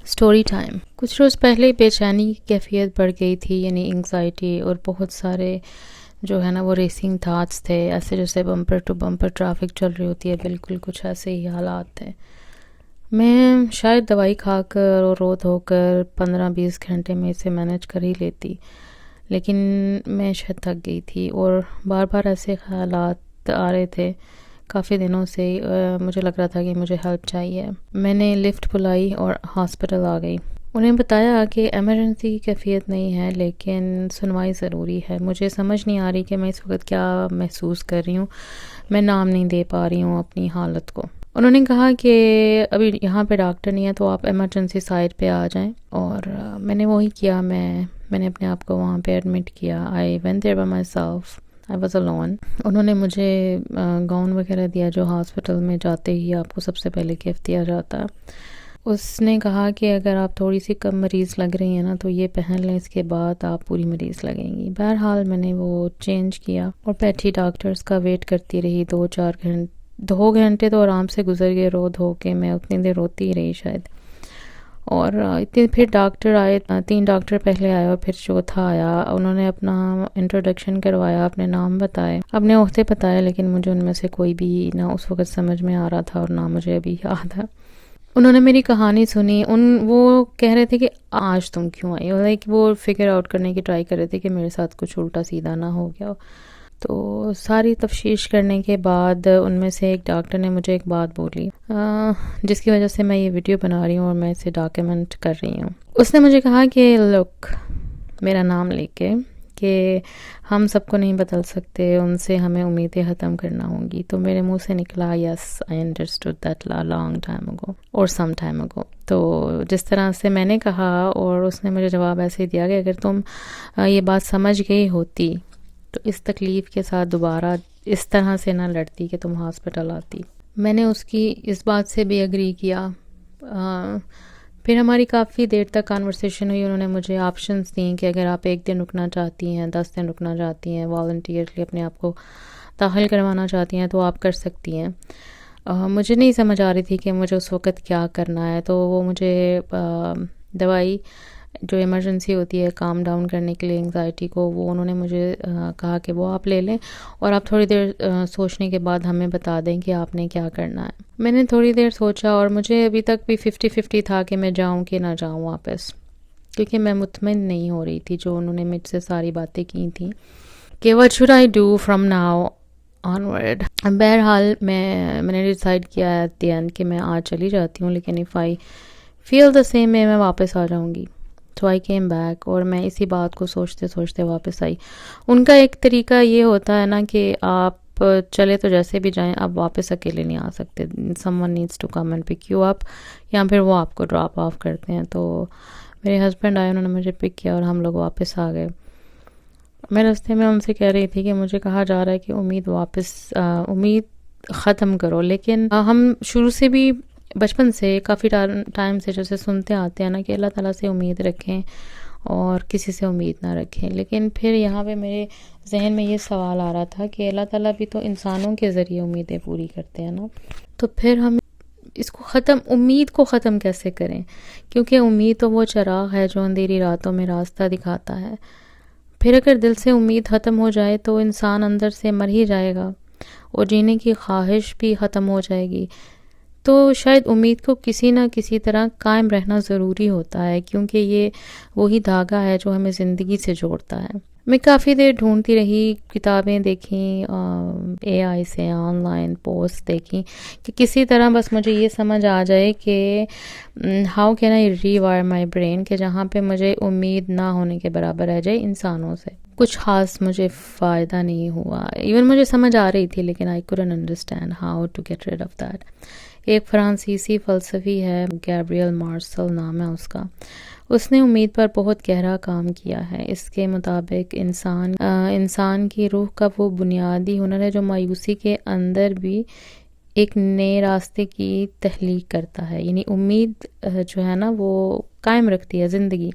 Story time. کچھ روز پہلے بے چینی کی کیفیت بڑھ گئی تھی، یعنی انگزائٹی، اور بہت سارے جو ہے نا وہ ریسنگ تھاٹس تھے، ایسے جیسے بمپر ٹو بمپر ٹریفک چل رہی ہوتی ہے، بالکل کچھ ایسے ہی حالات تھے۔ میں شاید دوائی کھا کر اور رو دھو کر 15-20 گھنٹے میں اسے مینیج کر ہی لیتی، لیکن میں شاید تھک گئی تھی اور بار بار ایسے خیالات آ رہے تھے کافی دنوں سے۔ مجھے لگ رہا تھا کہ مجھے ہیلپ چاہیے۔ میں نے لفٹ بلائی اور ہاسپٹل آ گئی۔ انہیں بتایا کہ ایمرجنسی کی کیفیت نہیں ہے، لیکن سنوائی ضروری ہے۔ مجھے سمجھ نہیں آ رہی کہ میں اس وقت کیا محسوس کر رہی ہوں، میں نام نہیں دے پا رہی ہوں اپنی حالت کو۔ انہوں نے کہا کہ ابھی یہاں پہ ڈاکٹر نہیں ہے تو آپ ایمرجنسی سائٹ پہ آ جائیں، اور میں نے وہی کیا۔ میں نے اپنے آپ کو وہاں پہ ایڈمٹ کیا۔ I went there by myself. I was alone. انہوں نے مجھے گاؤن وغیرہ دیا جو ہاسپٹل میں جاتے ہی آپ کو سب سے پہلے گفٹ دیا جاتا ہے۔ اس نے کہا کہ اگر آپ تھوڑی سی کم مریض لگ رہی ہیں نا تو یہ پہن لیں، اس کے بعد آپ پوری مریض لگیں گی۔ بہرحال میں نے وہ چینج کیا اور بیٹھی ڈاکٹرز کا ویٹ کرتی رہی 2-4 گھنٹے۔ 2 گھنٹے تو آرام سے گزر گئے رو دھو کے، میں اتنی دیر روتی ہی رہی شاید۔ اور پھر ڈاکٹر آئے، 3 ڈاکٹر پہلے آئے اور پھر چوتھا آیا۔ انہوں نے اپنا انٹروڈکشن کروایا، اپنے نام بتائے، اپنے عہدے بتائے، لیکن مجھے ان میں سے کوئی بھی نہ اس وقت سمجھ میں آ رہا تھا اور نہ مجھے ابھی یاد ہے۔ انہوں نے میری کہانی سنی۔ وہ کہہ رہے تھے کہ آج تم کیوں آئی، لائک وہ فگر آؤٹ کرنے کی ٹرائی کر رہے تھے کہ میرے ساتھ کچھ الٹا سیدھا نہ ہو گیا۔ تو ساری تفتیش کرنے کے بعد ان میں سے ایک ڈاکٹر نے مجھے ایک بات بولی، جس کی وجہ سے میں یہ ویڈیو بنا رہی ہوں اور میں اسے ڈاکیومنٹ کر رہی ہوں۔ اس نے مجھے کہا کہ لک، میرا نام لے کے، کہ ہم سب کو نہیں بدل سکتے، ان سے ہمیں امیدیں ختم کرنا ہوں گی۔ تو میرے منہ سے نکلا yes I understood that long time ago اور سم ٹائم اگو۔ تو جس طرح سے میں نے کہا اور اس نے مجھے جواب ایسے ہی دیا کہ اگر تم یہ بات سمجھ گئی ہوتی تو اس تکلیف کے ساتھ دوبارہ اس طرح سے نہ لڑتی کہ تم ہاسپٹل آتی۔ میں نے اس کی اس بات سے بھی ایگری کیا۔ پھر ہماری کافی دیر تک کانورسیشن ہوئی۔ انہوں نے مجھے آپشنز دیں کہ اگر آپ 1 دن رکنا چاہتی ہیں، 10 دن رکنا چاہتی ہیں، والنٹیئرلی اپنے آپ کو داخل کروانا چاہتی ہیں تو آپ کر سکتی ہیں۔ مجھے نہیں سمجھ آ رہی تھی کہ مجھے اس وقت کیا کرنا ہے، تو وہ مجھے دوائی جو ایمرجنسی ہوتی ہے کام ڈاؤن کرنے کے لیے انگزائٹی کو، وہ انہوں نے مجھے کہا کہ وہ آپ لے لیں اور آپ تھوڑی دیر سوچنے کے بعد ہمیں بتا دیں کہ آپ نے کیا کرنا ہے۔ میں نے تھوڑی دیر سوچا اور مجھے ابھی تک بھی 50-50 تھا کہ میں جاؤں کہ نہ جاؤں واپس، کیونکہ میں مطمئن نہیں ہو رہی تھی جو انہوں نے مجھ سے ساری باتیں کی تھیں کہ what should I do from now onward۔ بہرحال میں نے ڈیسائیڈ کیا ایٹ دی اینڈ کہ میں آج چلی جاتی ہوں، لیکن if I feel the same way میں واپس آ جاؤں گی۔ So I came back اور میں اسی بات کو سوچتے سوچتے واپس آئی۔ ان کا ایک طریقہ یہ ہوتا ہے نا کہ آپ چلے تو جیسے بھی جائیں، آپ واپس اکیلے نہیں آ سکتے، someone needs to come and pick you up، یا پھر وہ آپ کو ڈراپ آف کرتے ہیں۔ تو میرے ہسبینڈ آئے، انہوں نے مجھے پک کیا اور ہم لوگ واپس آ گئے۔ میں راستے میں ان سے کہہ رہی تھی کہ مجھے کہا جا رہا ہے کہ امید ختم کرو، لیکن ہم شروع سے بھی بچپن سے کافی ٹائم سے جیسے سنتے آتے ہیں نا کہ اللہ تعالیٰ سے امید رکھیں اور کسی سے امید نہ رکھیں، لیکن پھر یہاں پہ میرے ذہن میں یہ سوال آ رہا تھا کہ اللہ تعالیٰ بھی تو انسانوں کے ذریعے امیدیں پوری کرتے ہیں نا، تو پھر ہم امید کو ختم کیسے کریں؟ کیونکہ امید تو وہ چراغ ہے جو اندھیری راتوں میں راستہ دکھاتا ہے۔ پھر اگر دل سے امید ختم ہو جائے تو انسان اندر سے مر ہی جائے گا اور جینے کی خواہش بھی ختم ہو جائے گی۔ تو شاید امید کو کسی نہ کسی طرح قائم رہنا ضروری ہوتا ہے، کیونکہ یہ وہی دھاگا ہے جو ہمیں زندگی سے جوڑتا ہے۔ میں کافی دیر ڈھونڈتی رہی، کتابیں دیکھیں، AI سے آن لائن پوسٹ دیکھیں کہ کسی طرح بس مجھے یہ سمجھ آ جائے کہ how can I rewire my brain, کہ جہاں پہ مجھے امید نہ ہونے کے برابر رہ جائے انسانوں سے۔ کچھ خاص مجھے فائدہ نہیں ہوا، ایون مجھے سمجھ آ رہی تھی لیکن I couldn't understand how to get rid of that۔ ایک فرانسیسی فلسفی ہے، گیبریل مارسل نام ہے اس کا، اس نے امید پر بہت گہرا کام کیا ہے۔ اس کے مطابق انسان کی روح کا وہ بنیادی ہنر ہے جو مایوسی کے اندر بھی ایک نئے راستے کی تخلیق کرتا ہے، یعنی امید جو ہے نا وہ قائم رکھتی ہے زندگی۔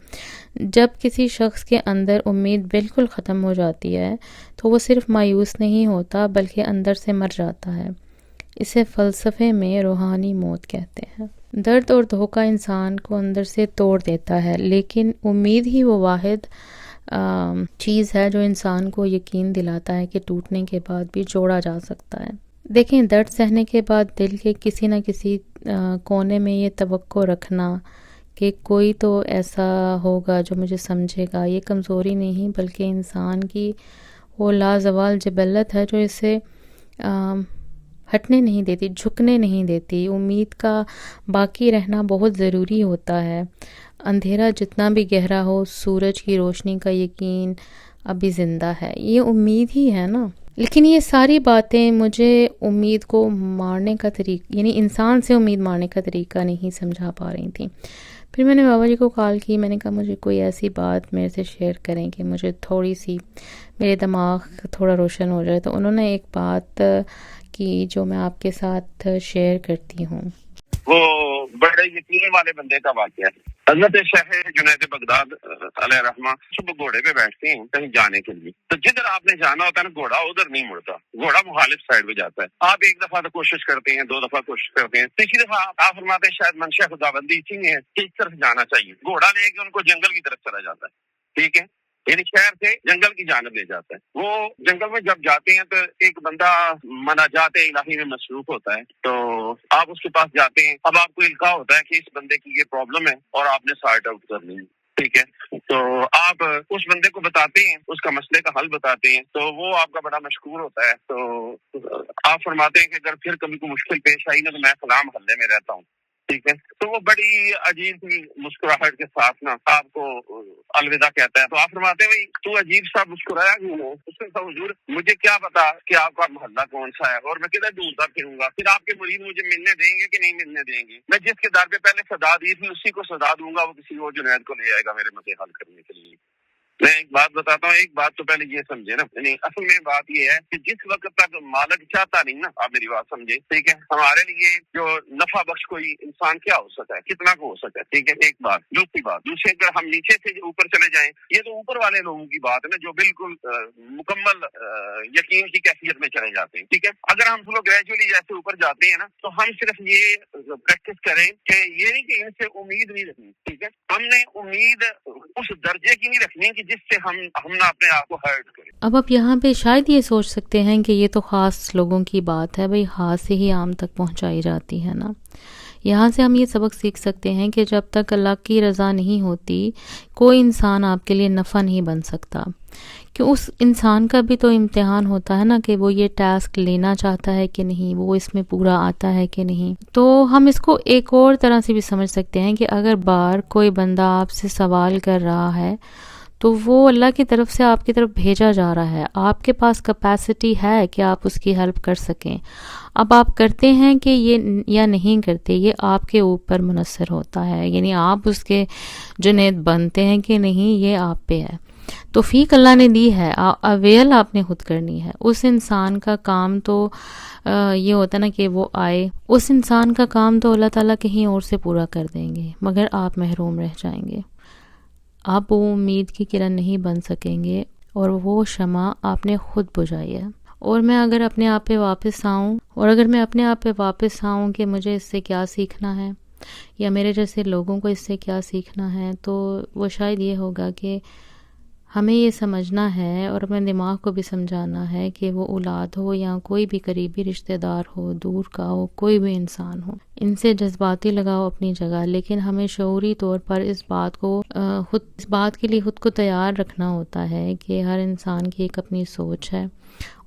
جب کسی شخص کے اندر امید بالکل ختم ہو جاتی ہے تو وہ صرف مایوس نہیں ہوتا بلکہ اندر سے مر جاتا ہے۔ اسے فلسفے میں روحانی موت کہتے ہیں۔ درد اور دھوکہ انسان کو اندر سے توڑ دیتا ہے، لیکن امید ہی وہ واحد چیز ہے جو انسان کو یقین دلاتا ہے کہ ٹوٹنے کے بعد بھی جوڑا جا سکتا ہے۔ دیکھیں، درد سہنے کے بعد دل کے کسی نہ کسی کونے میں یہ توقع رکھنا کہ کوئی تو ایسا ہوگا جو مجھے سمجھے گا، یہ کمزوری نہیں بلکہ انسان کی وہ لازوال جبلت ہے جو اسے ہٹنے نہیں دیتی، جھکنے نہیں دیتی۔ امید کا باقی رہنا بہت ضروری ہوتا ہے۔ اندھیرا جتنا بھی گہرا ہو، سورج کی روشنی کا یقین ابھی زندہ ہے، یہ امید ہی ہے نا۔ لیکن یہ ساری باتیں مجھے امید کو مارنے کا طریقہ، یعنی انسان سے امید مارنے کا طریقہ نہیں سمجھا پا رہی تھیں۔ پھر میں نے بابا جی کو کال کی، میں نے کہا مجھے کوئی ایسی بات میرے سے شیئر کریں کہ مجھے تھوڑی سی میرے دماغ تھوڑا روشن ہو جائے، تو انہوں نے ایک بات کی جو میں آپ کے ساتھ شیئر کرتی ہوں۔ وہ بڑے یقین والے بندے کا واقعہ ہے۔ حضرت شیخ جنید بغداد علیہ رحمہ صبح گھوڑے پہ بیٹھتے ہیں کہیں جانے کے لیے، تو جدھر آپ نے جانا ہوتا ہے نا، گھوڑا ادھر نہیں مڑتا، گھوڑا مخالف سائڈ پہ جاتا ہے۔ آپ ایک دفعہ تو کوشش کرتے ہیں، 2 دفعہ کوشش کرتے ہیں، تیسری دفعہ آپ فرماتے ہیں شاید منشا خداوندی اسی میں ہے کہ اس طرف جانا چاہیے، گھوڑا لے کے ان کو جنگل کی طرف چلا جاتا ہے، ٹھیک ہے، یعنی شہر سے جنگل کی جانب لے جاتا ہے۔ وہ جنگل میں جب جاتے ہیں تو ایک بندہ مناجات الہی میں مصروف ہوتا ہے، تو آپ اس کے پاس جاتے ہیں۔ اب آپ کو القاء ہوتا ہے کہ اس بندے کی یہ پرابلم ہے اور آپ نے سارٹ آؤٹ کرنی ہے، ٹھیک ہے، تو آپ اس بندے کو بتاتے ہیں، اس کا مسئلے کا حل بتاتے ہیں، تو وہ آپ کا بڑا مشکور ہوتا ہے۔ تو آپ فرماتے ہیں کہ اگر پھر کبھی کوئی مشکل پیش آئی نا تو میں فلاں محلے میں رہتا ہوں، ٹھیک ہے، تو وہ بڑی عجیب سی مسکراہٹ کے ساتھ نا آپ کو الوداع کہتا ہے۔ تو آپ فرماتے ہیں بھائی تو عجیب سا مسکرایا کیوں ہو؟ اس نے کہا حضور مجھے کیا پتا کہ آپ کا محلہ کون سا ہے اور میں کدھر ڈھونڈتا پھروں گا، پھر آپ کے مرید مجھے ملنے دیں گے کہ نہیں ملنے دیں گے؟ میں جس کے در پہ پہلے صدا دی تھی اسی کو صدا دوں گا، وہ کسی اور جنید کو لے آئے گا میرے مسئلے حل کرنے کے لیے۔ میں ایک بات بتاتا ہوں، ایک بات تو پہلے یہ سمجھے نا، یعنی اصل میں بات یہ ہے کہ جس وقت تک مالک چاہتا نہیں نا، آپ میری بات سمجھے، ٹھیک ہے، ہمارے لیے جو نفع بخش کوئی انسان کیا ہو سکتا ہے، کتنا کو ہو سکتا ہے، ٹھیک ہے، ایک بات۔ دوسری بات، دوسرے اگر ہم نیچے سے اوپر چلے جائیں، یہ تو اوپر والے لوگوں کی بات ہے نا جو بالکل مکمل یقین کی کیفیت میں چلے جاتے ہیں، ٹھیک ہے۔ اگر ہم لوگ گریجولی جیسے اوپر جاتے ہیں نا، تو ہم صرف یہ پریکٹس کریں کہ یہ نہیں کہ ان سے امید نہیں رکھنی، ٹھیک ہے، ہم نے امید اس درجے کی نہیں رکھنی کہ جس سے ہم نہ اپنے آپ کو ہرٹ کریں۔ اب آپ یہاں پہ شاید یہ سوچ سکتے ہیں کہ یہ تو خاص لوگوں کی بات ہے، بھئی ہاتھ سے ہی عام تک پہنچائی جاتی ہے نا۔ یہاں سے ہم یہ سبق سیکھ سکتے ہیں کہ جب تک اللہ کی رضا نہیں ہوتی، کوئی انسان آپ کے لیے نفع نہیں بن سکتا، کہ اس انسان کا بھی تو امتحان ہوتا ہے نا کہ وہ یہ ٹاسک لینا چاہتا ہے کہ نہیں، وہ اس میں پورا آتا ہے کہ نہیں۔ تو ہم اس کو ایک اور طرح سے بھی سمجھ سکتے ہیں کہ اگر بار کوئی بندہ آپ سے سوال کر رہا ہے تو وہ اللہ کی طرف سے آپ کی طرف بھیجا جا رہا ہے، آپ کے پاس کیپیسٹی ہے کہ آپ اس کی ہیلپ کر سکیں۔ اب آپ کرتے ہیں کہ یہ یا نہیں کرتے، یہ آپ کے اوپر منحصر ہوتا ہے، یعنی آپ اس کے جنید بنتے ہیں کہ نہیں، یہ آپ پہ ہے۔ توفیق اللہ نے دی ہے، اویل آپ نے خود کرنی ہے۔ اس انسان کا کام تو یہ ہوتا نا کہ وہ آئے، اس انسان کا کام تو اللہ تعالیٰ کہیں اور سے پورا کر دیں گے، مگر آپ محروم رہ جائیں گے، آپ وہ امید کی کرن نہیں بن سکیں گے، اور وہ شمع آپ نے خود بجھائی ہے۔ اور میں اگر اپنے آپ پہ واپس آؤں کہ مجھے اس سے کیا سیکھنا ہے، یا میرے جیسے لوگوں کو اس سے کیا سیکھنا ہے، تو وہ شاید یہ ہوگا کہ ہمیں یہ سمجھنا ہے اور اپنے دماغ کو بھی سمجھانا ہے کہ وہ اولاد ہو یا کوئی بھی قریبی رشتہ دار ہو، دور کا ہو، کوئی بھی انسان ہو، ان سے جذباتی لگاؤ اپنی جگہ، لیکن ہمیں شعوری طور پر اس بات کے لیے خود کو تیار رکھنا ہوتا ہے کہ ہر انسان کی ایک اپنی سوچ ہے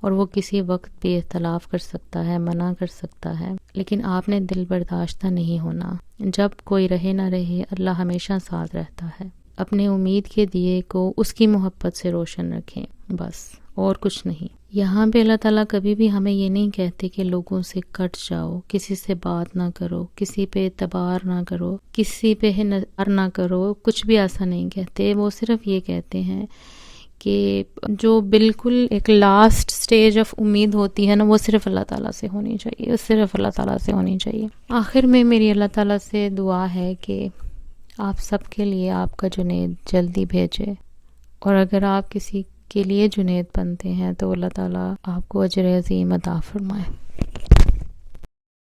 اور وہ کسی وقت بھی اختلاف کر سکتا ہے، منع کر سکتا ہے، لیکن آپ نے دل برداشتہ نہیں ہونا۔ جب کوئی رہے نہ رہے، اللہ ہمیشہ ساتھ رہتا ہے۔ اپنے امید کے دیے کو اس کی محبت سے روشن رکھیں، بس، اور کچھ نہیں۔ یہاں پہ اللہ تعالیٰ کبھی بھی ہمیں یہ نہیں کہتے کہ لوگوں سے کٹ جاؤ، کسی سے بات نہ کرو، کسی پہ اعتبار نہ کرو، کسی پہ نظر نہ کرو، کچھ بھی ایسا نہیں کہتے۔ وہ صرف یہ کہتے ہیں کہ جو بالکل ایک لاسٹ سٹیج آف امید ہوتی ہے نا، وہ صرف اللہ تعالیٰ سے ہونی چاہیے، صرف اللہ تعالیٰ سے ہونی چاہیے۔ آخر میں میری اللہ تعالیٰ سے دعا ہے کہ آپ سب کے لیے آپ کا جنید جلدی بھیجے، اور اگر آپ کسی کے لیے جنید بنتے ہیں تو اللہ تعالیٰ آپ کو اجر عظیم عطا فرمائے۔